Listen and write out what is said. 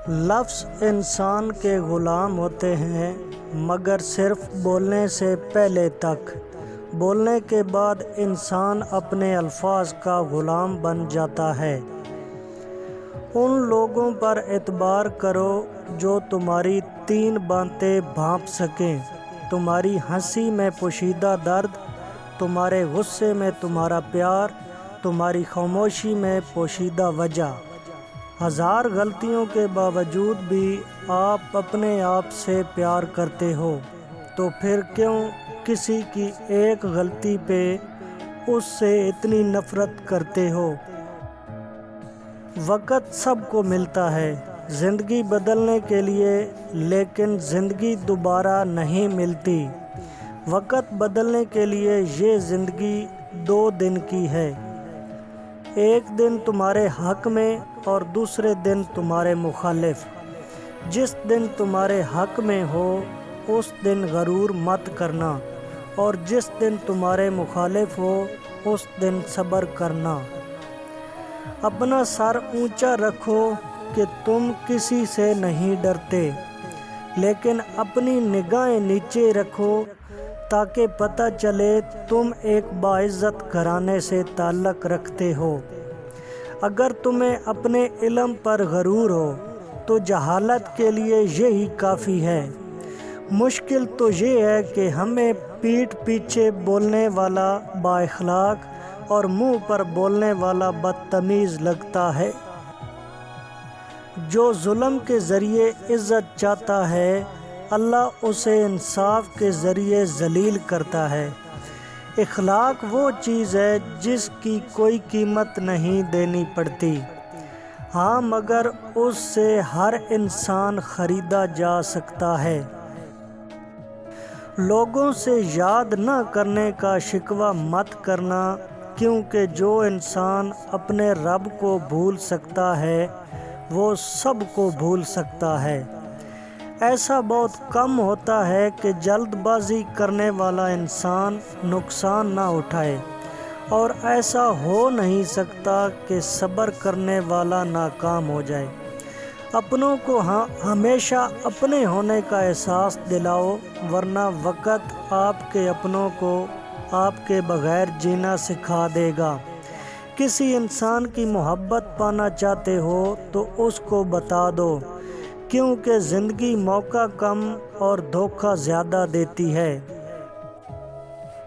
لفظ انسان کے غلام ہوتے ہیں مگر صرف بولنے سے پہلے تک۔ بولنے کے بعد انسان اپنے الفاظ کا غلام بن جاتا ہے۔ ان لوگوں پر اعتبار کرو جو تمہاری 3 باتیں بھانپ سکیں، تمہاری ہنسی میں پوشیدہ درد، تمہارے غصے میں تمہارا پیار، تمہاری خاموشی میں پوشیدہ وجہ۔ 1000 غلطیوں کے باوجود بھی آپ اپنے آپ سے پیار کرتے ہو، تو پھر کیوں کسی کی ایک غلطی پہ اس سے اتنی نفرت کرتے ہو؟ وقت سب کو ملتا ہے زندگی بدلنے کے لیے، لیکن زندگی دوبارہ نہیں ملتی۔ وقت بدلنے کے لیے یہ زندگی 2 دن کی ہے، ایک دن تمہارے حق میں اور دوسرے دن تمہارے مخالف۔ جس دن تمہارے حق میں ہو اس دن غرور مت کرنا، اور جس دن تمہارے مخالف ہو اس دن صبر کرنا۔ اپنا سر اونچا رکھو کہ تم کسی سے نہیں ڈرتے، لیکن اپنی نگاہیں نیچے رکھو تاکہ پتہ چلے تم ایک باعزت گھرانے سے تعلق رکھتے ہو۔ اگر تمہیں اپنے علم پر غرور ہو تو جہالت کے لیے یہی کافی ہے۔ مشکل تو یہ ہے کہ ہمیں پیٹھ پیچھے بولنے والا با اخلاق اور منہ پر بولنے والا بدتمیز لگتا ہے۔ جو ظلم کے ذریعے عزت چاہتا ہے، اللہ اسے انصاف کے ذریعے ذلیل کرتا ہے۔ اخلاق وہ چیز ہے جس کی کوئی قیمت نہیں دینی پڑتی، ہاں مگر اس سے ہر انسان خریدا جا سکتا ہے۔ لوگوں سے یاد نہ کرنے کا شکوہ مت کرنا، کیونکہ جو انسان اپنے رب کو بھول سکتا ہے وہ سب کو بھول سکتا ہے۔ ایسا بہت کم ہوتا ہے کہ جلد بازی کرنے والا انسان نقصان نہ اٹھائے، اور ایسا ہو نہیں سکتا کہ صبر کرنے والا ناکام ہو جائے۔ اپنوں کو ہمیشہ اپنے ہونے کا احساس دلاؤ، ورنہ وقت آپ کے اپنوں کو آپ کے بغیر جینا سکھا دے گا۔ کسی انسان کی محبت پانا چاہتے ہو تو اس کو بتا دو، کیونکہ زندگی موقع کم اور دھوکہ زیادہ دیتی ہے۔